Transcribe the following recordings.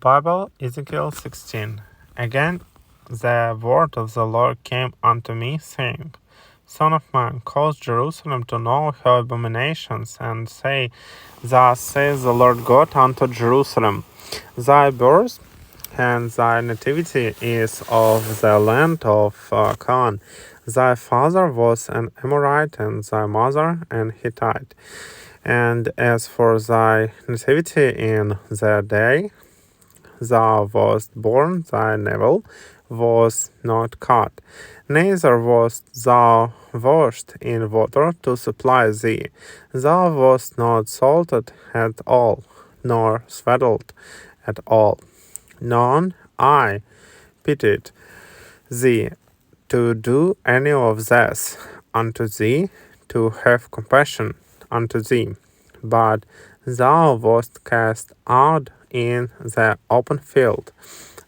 Bible, Ezekiel 16. Again, the word of the Lord came unto me, saying, Son of man, cause Jerusalem to know her abominations, and say, Thus says the Lord God unto Jerusalem, Thy birth and thy nativity is of the land of Canaan. Thy father was an Amorite, and thy mother an Hittite. And as for thy nativity in the day thou wast born, thy navel was not cut, neither wast thou washed in water to supply thee. Thou wast not salted at all, nor swaddled at all. None I pitied thee to do any of this unto thee, to have compassion unto thee. But thou wast cast out in the open field,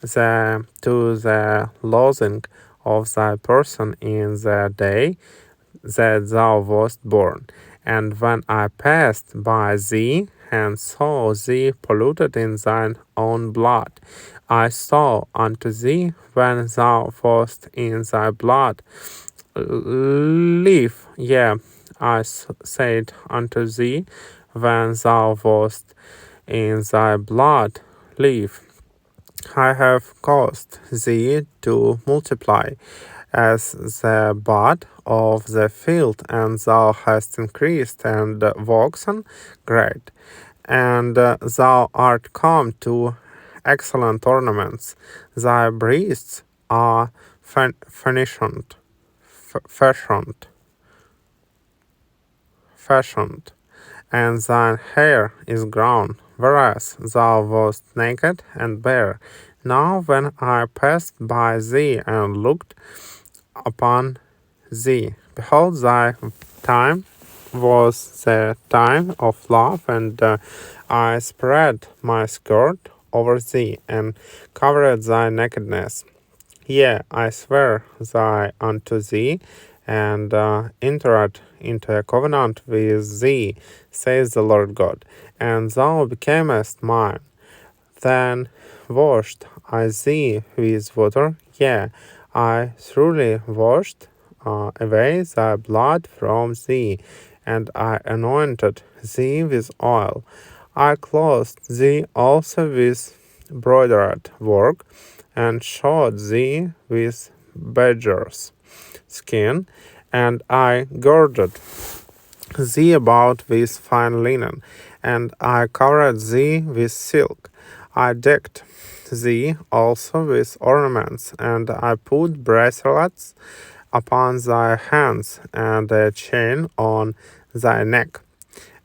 to the loathing of thy person in the day that thou wast born. And when I passed by thee, and saw thee polluted in thine own blood, I saw unto thee when thou wast in thy blood. Live, yea, I said unto thee, when thou wast in thy blood, live. I have caused thee to multiply as the bud of the field, and thou hast increased and waxen great, and thou art come to excellent ornaments. Thy breasts are fashioned, fashioned, and thine hair is grown, whereas thou wast naked and bare. Now when I passed by thee and looked upon thee, behold, thy time was the time of love, and I spread my skirt over thee, and covered thy nakedness. Yea, I swear unto thee, and entered into a covenant with thee, says the Lord God, and thou becamest mine. Then washed I thee with water, yea, I thoroughly washed away thy blood from thee, and I anointed thee with oil. I clothed thee also with broidered work, and shod thee with badger's skin, and I girded thee about with fine linen, and I covered thee with silk. I decked thee also with ornaments, and I put bracelets upon thy hands, and a chain on thy neck,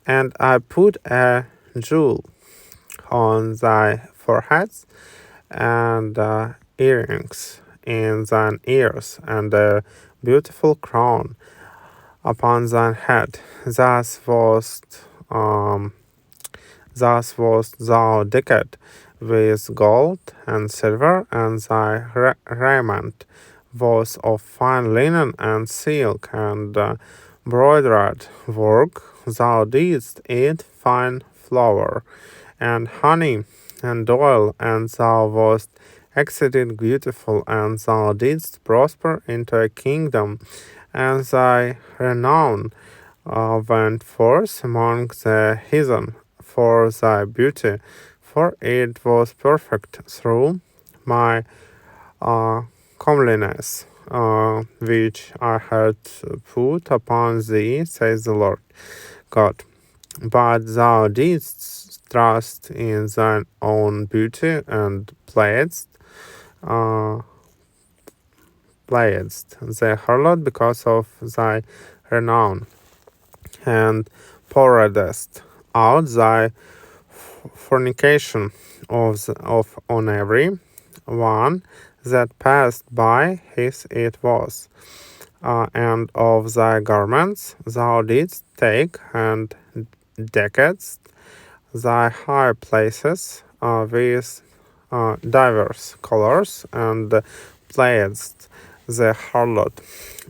and I put a jewel on thy foreheads, and earrings in thine ears, and a beautiful crown upon thine head. Thus wast thou decked with gold and silver, and thy raiment was of fine linen and silk, and broidered work. Thou didst eat fine flour and honey and oil, and thou wast exceeding beautiful, and thou didst prosper into a kingdom, and thy renown went forth among the heathen for thy beauty, for it was perfect through my comeliness, which I had put upon thee, says the Lord God. But thou didst trust in thine own beauty, and playedst the harlot because of thy renown, and pouredst out thy fornication on every one that passed by his it was. And of thy garments thou didst take, and deckedst thy high places with divers colors, and playedst the harlot.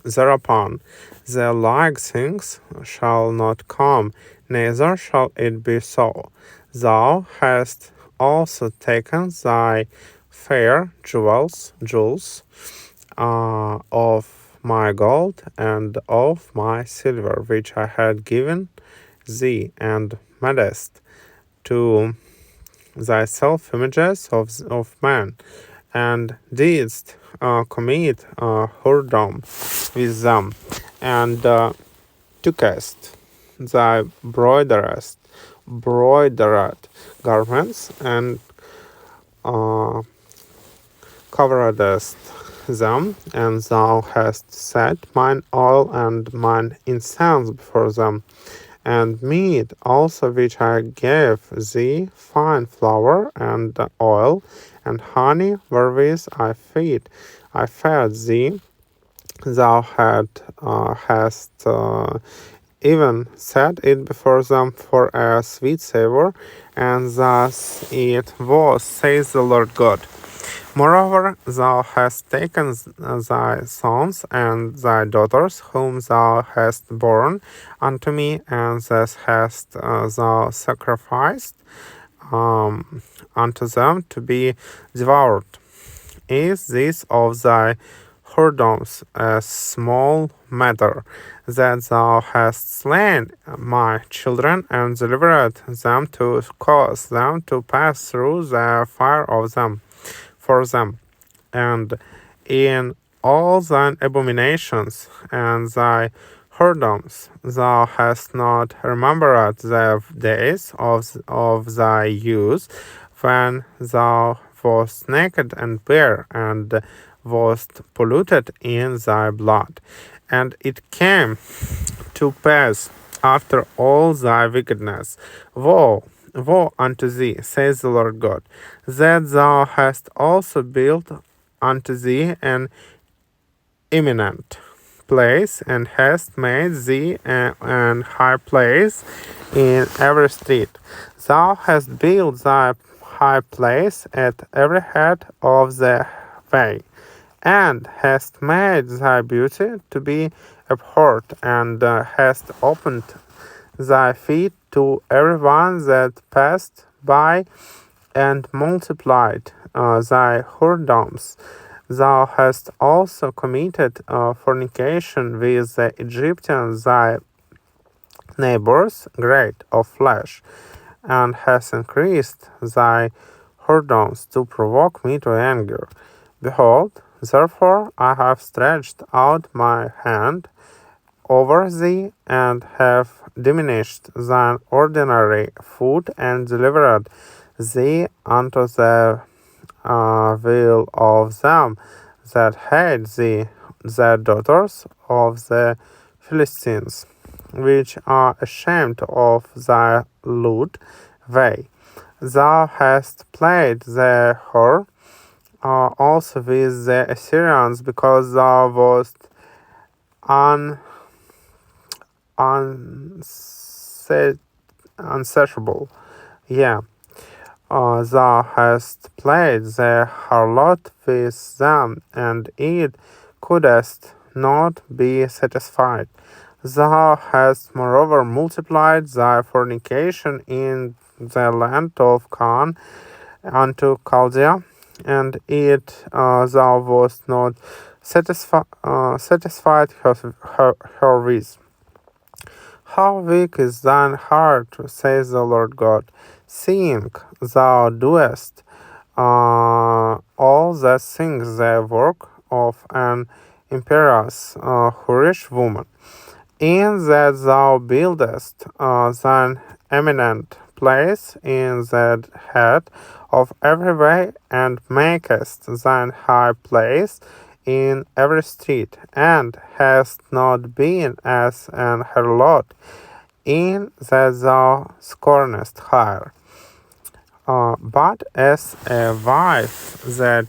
Thereupon the like things shall not come, neither shall it be so. Thou hast also taken thy fair jewels, of my gold and of my silver, which I had given thee, and madest to thyself images of man, and didst commit whoredom with them, and tookest thy broidered garments, and uh, coveredest them, and thou hast set mine oil and mine incense before them, and meat also which I gave thee, fine flour and oil, and honey wherewith I fed thee, thou hast even set it before them for a sweet savor, and thus it was, says the Lord God. Moreover, thou hast taken thy sons and thy daughters, whom thou hast borne unto me, and thus hast thou sacrificed unto them to be devoured. Is this of thy whoredoms a small matter, that thou hast slain my children and delivered them to cause them to pass through the fire of them? For them, and in all thine abominations and thy whoredoms thou hast not remembered the days of thy youth, when thou wast naked and bare, and wast polluted in thy blood. And it came to pass after all thy wickedness, woe unto thee, says the Lord God, that thou hast also built unto thee an eminent place, and hast made thee an high place in every street. Thou hast built thy high place at every head of the way, and hast made thy beauty to be abhorred, and hast opened thy feet to every one that passed by, and multiplied thy whoredoms. Thou hast also committed fornication with the Egyptians, thy neighbors, great of flesh, and hast increased thy whoredoms to provoke me to anger. Behold, therefore I have stretched out my hand over thee, and have diminished thine ordinary food, and delivered thee unto the will of them that hate thee, the daughters of the Philistines, which are ashamed of thy lewd way. Thou hast played the whore also with the Assyrians, because thou wast unsatiable. Yeah. Thou hast played the harlot with them, and it couldst not be satisfied. Thou hast moreover multiplied thy fornication in the land of Canaan unto Chaldea, and it thou wast not satisfied herewith. How weak is thine heart, says the Lord God, seeing thou doest all the things the work of an impious whorish woman, in that thou buildest thine eminent place in the head of every way, and makest thine high place in every street, and hast not been as an harlot, in that thou scornest hire, but as a wife that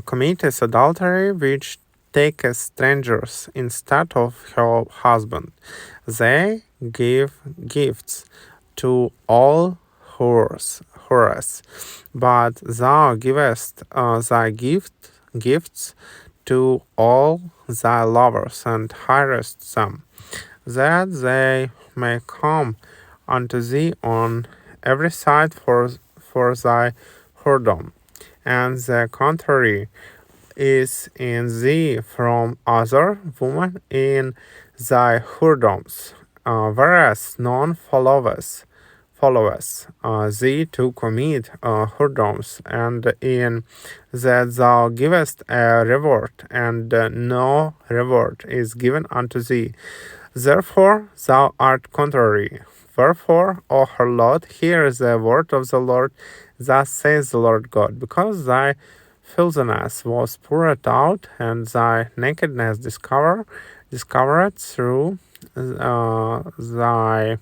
committeth adultery, which taketh strangers instead of her husband. They give gifts to all whores, but thou givest thy gifts to all thy lovers, and hirest them, that they may come unto thee on every side for thy whoredom, and the contrary is in thee from other women in thy whoredoms, whereas none followeth thee to commit whoredoms, and in that thou givest a reward, and no reward is given unto thee. Therefore thou art contrary. Wherefore, O harlot, hear the word of the Lord. Thus says the Lord God, because thy filthiness was poured out, and thy nakedness discovered through thy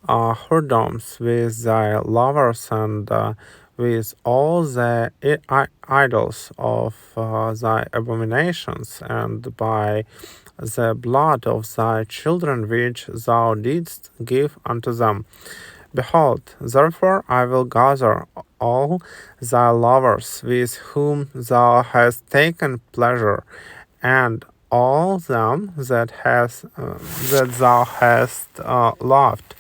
whoredoms with thy lovers, and with all the idols of thy abominations, and by the blood of thy children which thou didst give unto them. Behold, therefore I will gather all thy lovers with whom thou hast taken pleasure, and all them that thou hast loved,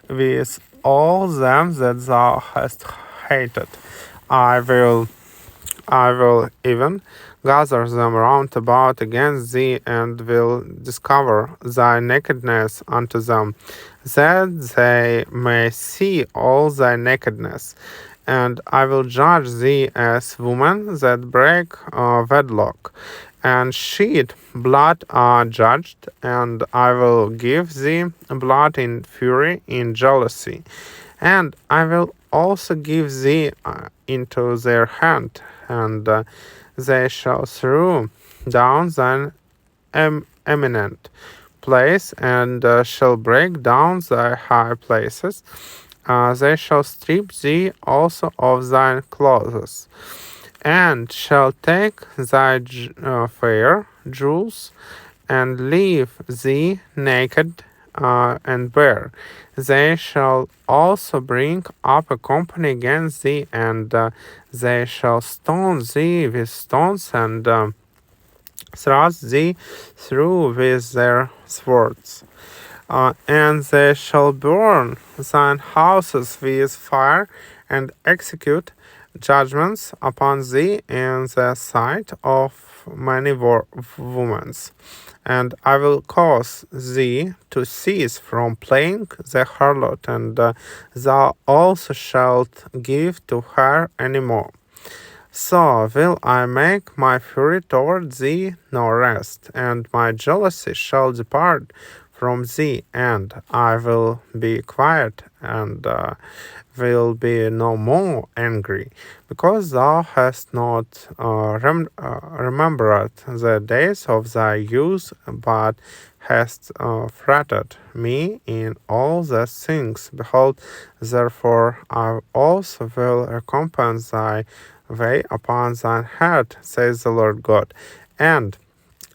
with all them that thou hast hated. I will even gather them round about against thee, and will discover thy nakedness unto them, that they may see all thy nakedness. And I will judge thee as women that break wedlock, and shed blood are judged, and I will give thee blood in fury, in jealousy. And I will also give thee into their hand, and they shall throw down thine eminent place, and shall break down thy high places. They shall strip thee also of thine clothes, and shall take thy fair jewels, and leave thee naked and bare. They shall also bring up a company against thee, and they shall stone thee with stones, and thrust thee through with their swords. And they shall burn thine houses with fire, and execute judgments upon thee in the sight of many women. And I will cause thee to cease from playing the harlot, and thou also shalt give to her any more. So will I make my fury toward thee no rest, and my jealousy shall depart from thee, and I will be quiet, and will be no more angry, because thou hast not remembered the days of thy youth, but hast fretted me in all these things. Behold, therefore I also will recompense thy way upon thine head, says the Lord God, and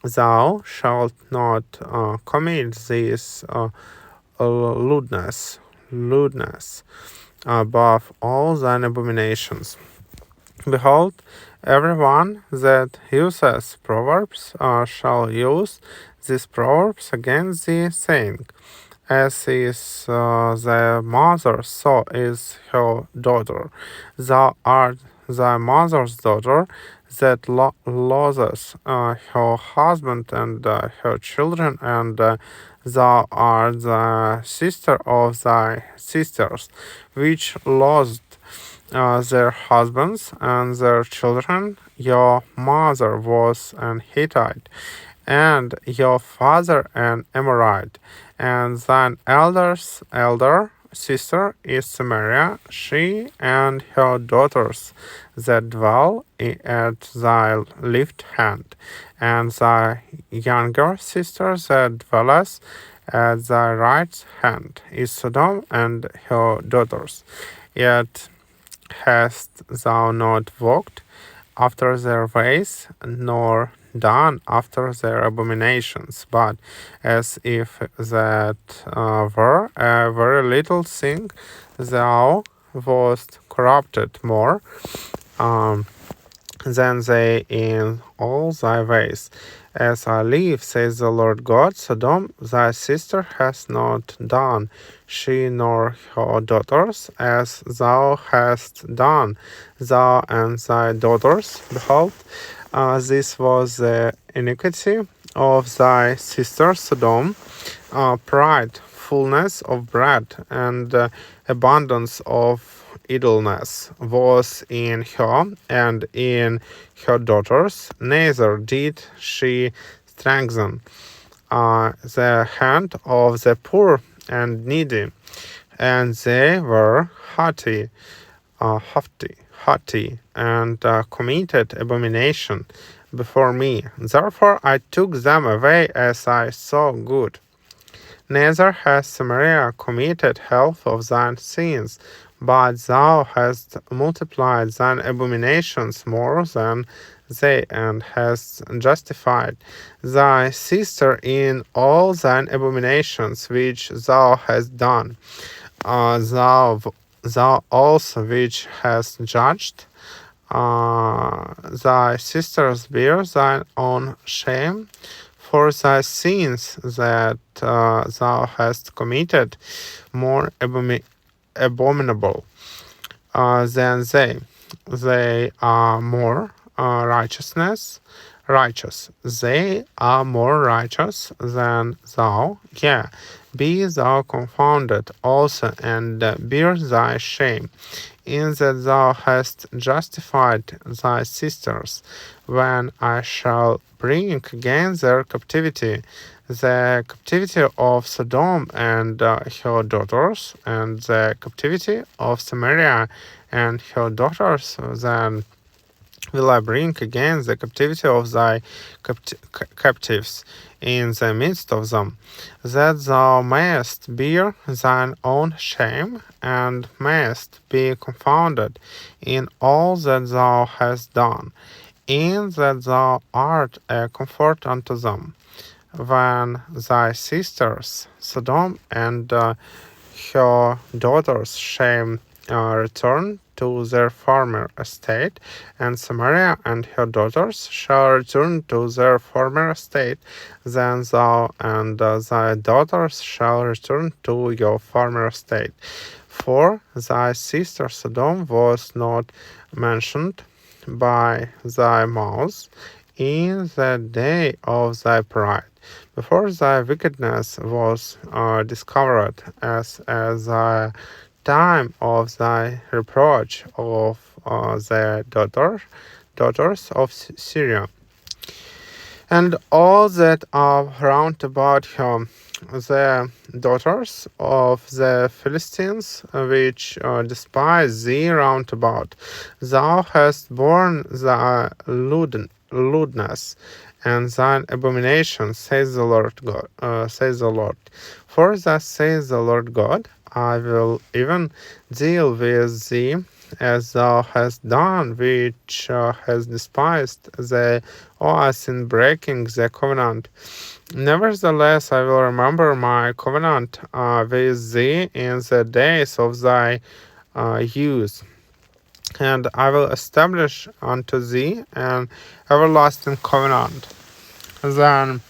thou shalt not commit this lewdness above all thine abominations. Behold, everyone that uses proverbs shall use these proverbs against thee, saying, as is the mother, so is her daughter. Thou art thy mother's daughter, that loses her husband and her children, and thou art the sister of thy sisters, which lost their husbands and their children. Your mother was an Hittite, and your father an Amorite, and thine elder sister is Samaria, she and her daughters that dwell at thy left hand, and thy younger sister that dwelleth at thy right hand is Sodom and her daughters. Yet hast thou not walked after their ways, nor done after their abominations, but as if that were a very little thing, thou wast corrupted more. than they in all thy ways. As I live, says the Lord God, Sodom thy sister has not done, she nor her daughters, as thou hast done, thou and thy daughters. Behold, this was the iniquity of thy sister Sodom, pride, fullness of bread, and abundance of idleness was in her and in her daughters, neither did she strengthen the hand of the poor and needy, and they were haughty, and committed abomination before me. Therefore I took them away as I saw good. Neither has Samaria committed half of thine sins, but thou hast multiplied thine abominations more than they, and hast justified thy sister in all thine abominations which thou hast done. Thou also which hast judged thy sisters bear thine own shame for thy sins that thou hast committed, more abominable than they. They are more righteous. They are more righteous than thou. Yeah, be thou confounded also, and bear thy shame, in that thou hast justified thy sisters, when I shall bring again their captivity, the captivity of Sodom and her daughters, and the captivity of Samaria and her daughters. Then will I bring again the captivity of thy captives in the midst of them, that thou mayest bear thine own shame, and mayest be confounded in all that thou hast done, in that thou art a comfort unto them. When thy sisters, Sodom and her daughters' shame return to their former estate, and Samaria and her daughters shall return to their former estate, then thou and thy daughters shall return to your former estate. For thy sister Sodom was not mentioned by thy mouth in the day of thy pride, before thy wickedness was discovered, as the time of thy reproach of the daughters of Syria, and all that are round about her, the daughters of the Philistines, which despise thee round about. Thou hast borne thy lewdness and thine abomination, says the Lord God. Says the Lord. For thus says the Lord God, I will even deal with thee as thou hast done, which has despised the oath in breaking the covenant. Nevertheless, I will remember my covenant with thee in the days of thy youth, and I will establish unto thee an everlasting covenant. Then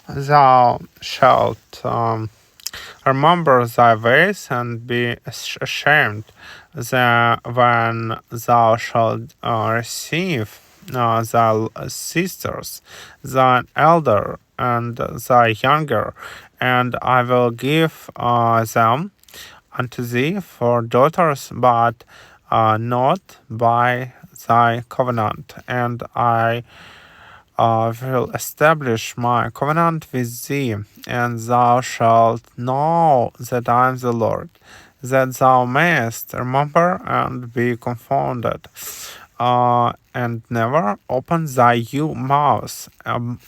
thou shalt remember thy ways and be ashamed when thou shalt receive thy sisters, thine elder and thy younger, and I will give them unto thee for daughters, but not by thy covenant, and I will establish my covenant with thee, and thou shalt know that I am the Lord, that thou mayest remember and be confounded, and never open thy mouth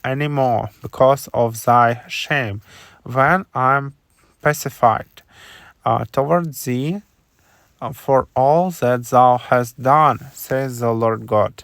any more because of thy shame, when I am pacified toward thee for all that thou hast done, says the Lord God.